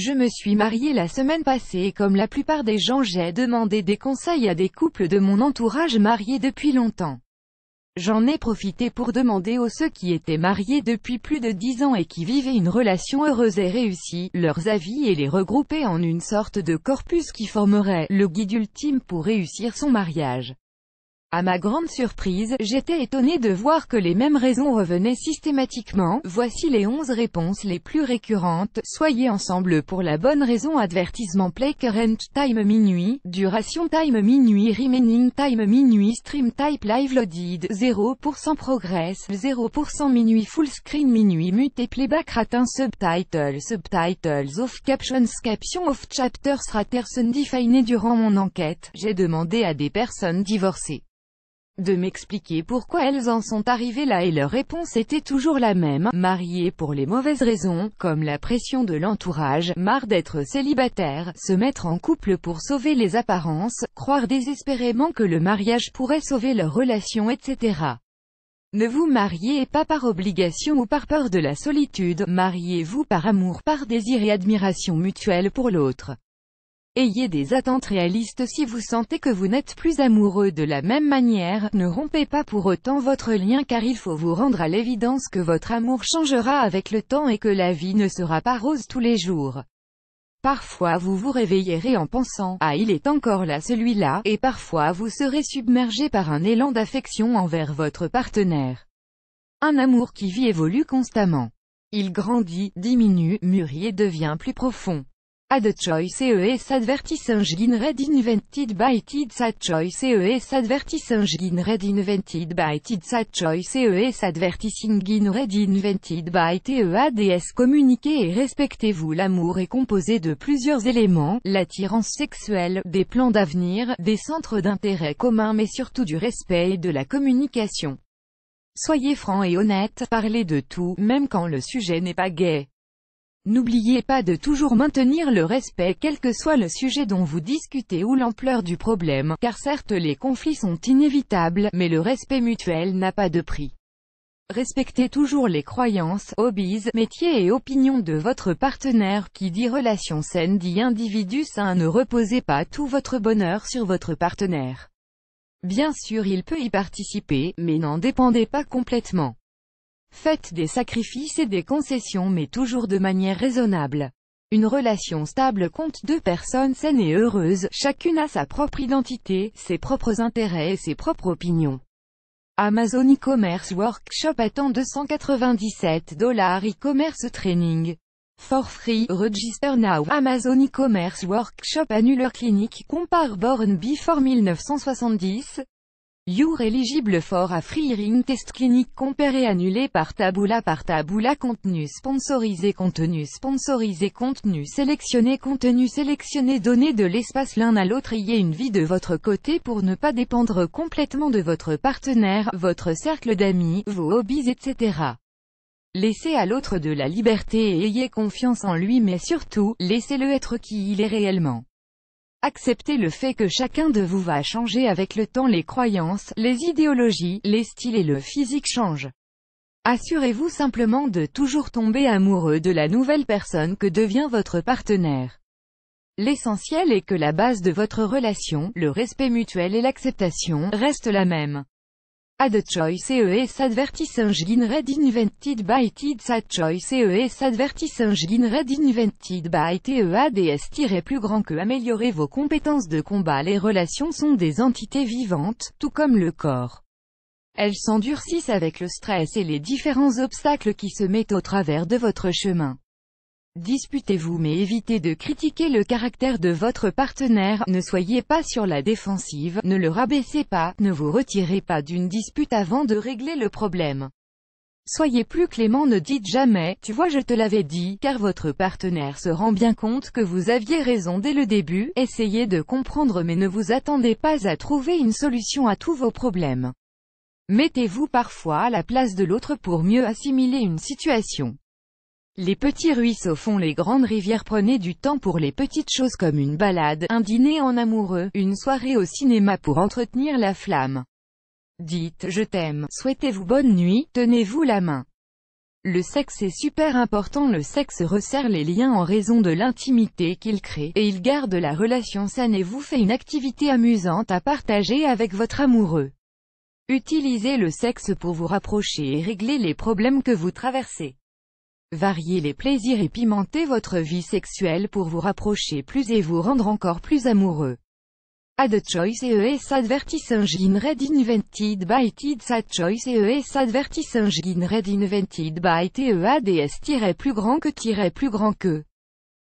Je me suis mariée la semaine passée et comme la plupart des gens j'ai demandé des conseils à des couples de mon entourage mariés depuis longtemps. J'en ai profité pour demander aux ceux qui étaient mariés depuis plus de 10 ans et qui vivaient une relation heureuse et réussie, leurs avis et les regrouper en une sorte de corpus qui formerait le guide ultime pour réussir son mariage. À ma grande surprise, j'étais étonnée de voir que les mêmes raisons revenaient systématiquement. Voici les 11 réponses les plus récurrentes. Soyez ensemble pour la bonne raison. Advertisement play current time minuit, duration time minuit, remaining time minuit, stream type live loaded, 0% progress, 0% minuit, full screen minuit, mute et playback ratin, subtitles off, captions of chapters raters undefined. Durant mon enquête, j'ai demandé à des personnes divorcées de m'expliquer pourquoi elles en sont arrivées là et leur réponse était toujours la même: mariées pour les mauvaises raisons, comme la pression de l'entourage, marre d'être célibataire, se mettre en couple pour sauver les apparences, croire désespérément que le mariage pourrait sauver leur relation, etc. Ne vous mariez pas par obligation ou par peur de la solitude, mariez-vous par amour, par désir et admiration mutuelle pour l'autre. Ayez des attentes réalistes. Si vous sentez que vous n'êtes plus amoureux de la même manière, ne rompez pas pour autant votre lien car il faut vous rendre à l'évidence que votre amour changera avec le temps et que la vie ne sera pas rose tous les jours. Parfois vous vous réveillerez en pensant « Ah, il est encore là celui-là » et parfois vous serez submergé par un élan d'affection envers votre partenaire. Un amour qui vit évolue constamment. Il grandit, diminue, mûrit et devient plus profond. Add choice ES advertising red invented by Tids. Add choice ES advertising red invented by Tids. Add choice ES advertising red invented by TEADS. Communiquez et respectez-vous. L'amour est composé de plusieurs éléments: l'attirance sexuelle, des plans d'avenir, des centres d'intérêt communs mais surtout du respect et de la communication. Soyez franc et honnête, parlez de tout, même quand le sujet n'est pas gai. N'oubliez pas de toujours maintenir le respect quel que soit le sujet dont vous discutez ou l'ampleur du problème, car certes les conflits sont inévitables, mais le respect mutuel n'a pas de prix. Respectez toujours les croyances, hobbies, métiers et opinions de votre partenaire. Qui dit relation saine dit individu sain. Ne reposez pas tout votre bonheur sur votre partenaire. Bien sûr il peut y participer, mais n'en dépendez pas complètement. Faites des sacrifices et des concessions mais toujours de manière raisonnable. Une relation stable compte 2 personnes saines et heureuses, chacune a sa propre identité, ses propres intérêts et ses propres opinions. Amazon e-commerce workshop attend $297 e-commerce training. For free, register now. Amazon e-commerce workshop annular clinic, compare born before 1970. You're eligible for a free hearing test clinique. Compare et annulé par Taboola. Contenu sponsorisé, contenu sélectionné. Donnez de l'espace l'un à l'autre. Ayez une vie de votre côté pour ne pas dépendre complètement de votre partenaire, votre cercle d'amis, vos hobbies, etc. Laissez à l'autre de la liberté et ayez confiance en lui mais surtout, laissez-le être qui il est réellement. Acceptez le fait que chacun de vous va changer avec le temps. Les croyances, les idéologies, les styles et le physique changent. Assurez-vous simplement de toujours tomber amoureux de la nouvelle personne que devient votre partenaire. L'essentiel est que la base de votre relation, le respect mutuel et l'acceptation, reste la même. Add choice ES advertising red invented by Tids. Add choice ES advertising red invented by TEADS. Plus grand que améliorer vos compétences de combat. Les relations sont des entités vivantes, tout comme le corps. Elles s'endurcissent avec le stress et les différents obstacles qui se mettent au travers de votre chemin. Disputez-vous mais évitez de critiquer le caractère de votre partenaire, ne soyez pas sur la défensive, ne le rabaissez pas, ne vous retirez pas d'une dispute avant de régler le problème. Soyez plus clément, ne dites jamais « tu vois je te l'avais dit » car votre partenaire se rend bien compte que vous aviez raison dès le début. Essayez de comprendre mais ne vous attendez pas à trouver une solution à tous vos problèmes. Mettez-vous parfois à la place de l'autre pour mieux assimiler une situation. Les petits ruisseaux font les grandes rivières. Prenez du temps pour les petites choses comme une balade, un dîner en amoureux, une soirée au cinéma pour entretenir la flamme. Dites « je t'aime », souhaitez-vous bonne nuit, tenez-vous la main. Le sexe est super important. Le sexe resserre les liens en raison de l'intimité qu'il crée, et il garde la relation saine et vous fait une activité amusante à partager avec votre amoureux. Utilisez le sexe pour vous rapprocher et régler les problèmes que vous traversez. Variez les plaisirs et pimentez votre vie sexuelle pour vous rapprocher plus et vous rendre encore plus amoureux. Ad choice ES advertising in red invented by Tids. Ad choice ES advertising in red invented by TEADS plus grand que plus grand que